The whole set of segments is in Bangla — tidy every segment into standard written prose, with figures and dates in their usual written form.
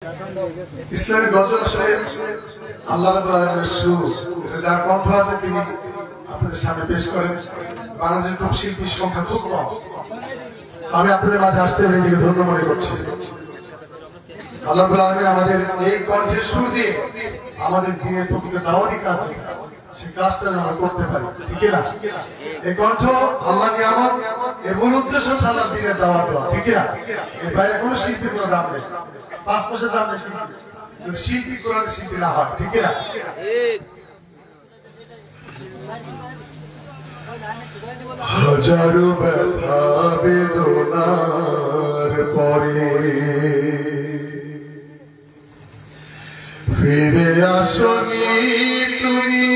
ইসলামের গজল আসলে আল্লাহ রাব্বুল আলামিনের সুর, যার কণ্ঠ আছে তিনি আপনাদের সামনে পেশ করেন। বাংলাদেশের খুব শিল্পীর সংখ্যা খুব কম। আমি আপনাদের মাঝে আসতে পেরে নিজেকে ধন্য মনে করছি। আল্লাহ রাব্বুল আলামিন আমাদের এই কণ্ঠের সুর দিয়ে আমাদের দিনের প্রকৃত দাওয়াতি কাজ, সেই কাজটা আমরা করতে পারি, ঠিক না? এই কণ্ঠ আল্লাহ নিয়ামত, এর মূল উদ্দেশ্য হচ্ছে আল্লাহ দিনের দাওয়াত দেওয়া, ঠিক না? এর বাইরে কোনো শিল্পীর কোনো দাম নেই, 5 পয়সার দাম নেই। শিল্পী কোরআন শিল্পী না হয়, ঠিক না? হাজারো ব্যথা বেদনার পরে ফিরে আসনি তুমি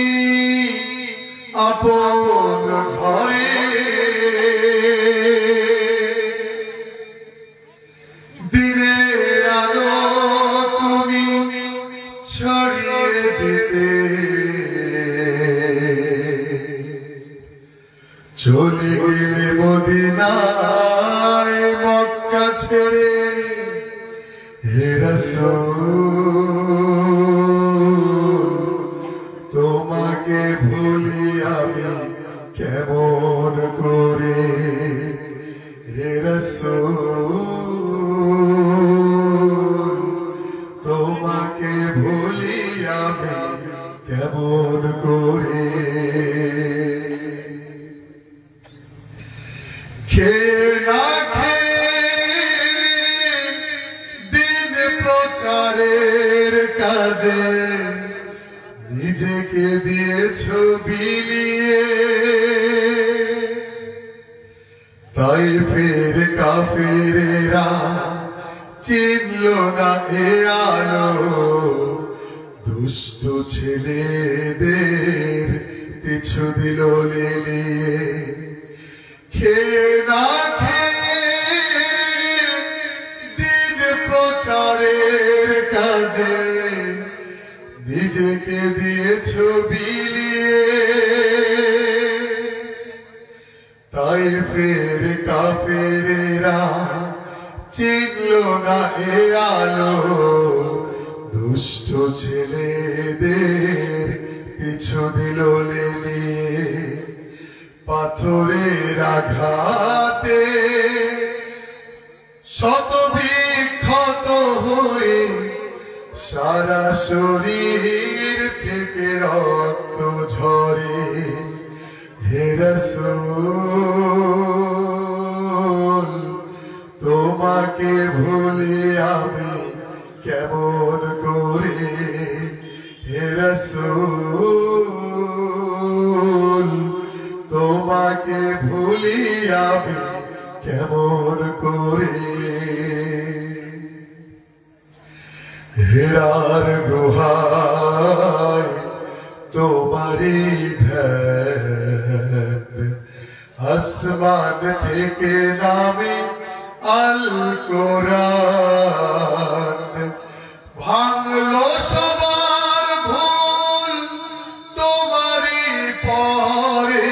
আপন ঘরে, দিনের আলো তুমি ছড়িয়ে দিতে চলে গেলে মদিনায় মক্কা ছেড়ে। হে রাসূল তোমাকে ভুলি আমি কেমন করে, হে রাসূল তোমাকে ভুলি আমি কেমন করে। খেয়ে না খেয়ে দিন প্রচারের কাজে নিজেকে দিয়েছ বিলিয়ে, তাই ফের কাফেরেরা চিনল না এ আলো, দুষ্ট ছেলেদের পিছু দিল লেলিয়ে। খেয়ে না খেয়ে দিন প্রচারের কাজে নিজেকে দিয়েছ বিলিয়ে, তাই ফের কাফেরেরা চিনল না এ আলো, দুষ্ট ছেলেদের পিছু দিল লেলিয়ে। পাথরের আঘাতে শত বিক্ষত হয়ে সারা শরীর থেকে রক্ত ঝরে, হে রাসূল তোমাকে ভুলি আমি কেমন করে, হে রাসূল তোমাকে ভুলি আমি কেমন করে। হেরার গুহায় তোমারি ধ্যান, আসমান থেকে নামে আল কোরআন, ভাঙলো সবার ভুল তোমারি পরে,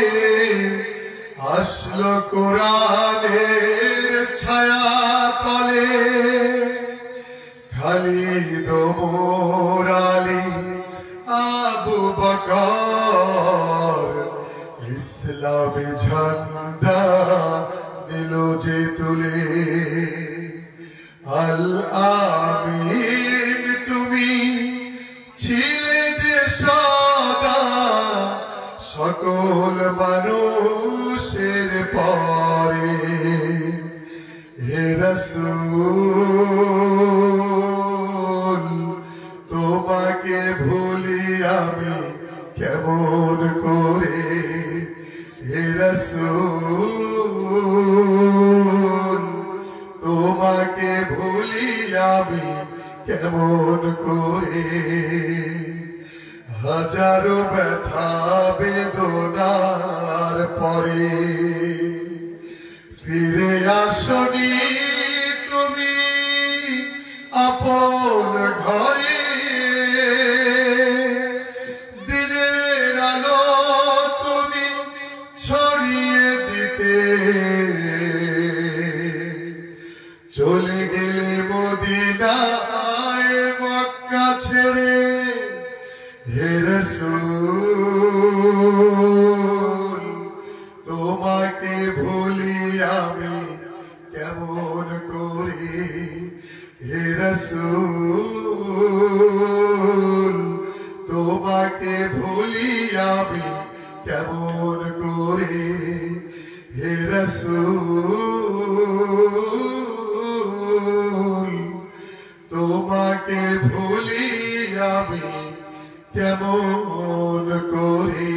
আসলো কোরআনের ছায়া তলে। খালিদ ওমর আলী আবু বকর ইসলামী ঝান্ডা দিল যে তুলে। আল আমিন তুমি ছিলে যে সদা সকল মানুষের পরে, হে রাসূল তোমাকে ভুলি আমি কেমন করে, হে রাসূল তোমাকে ভুলি আমি কেমন করে। হাজারো ব্যথা বেদনার পরে ফিরে আসনি তুমি আপন ঘরে, দিনের আলো তুমি ছড়িয়ে দিতে চলে গেলে মদিনায় আমি কেমন করে হে রাসূল তোমাকে ভুলি আমি কেমন করে হে রাসূল তোমাকে ভুলি আমি কেমন করে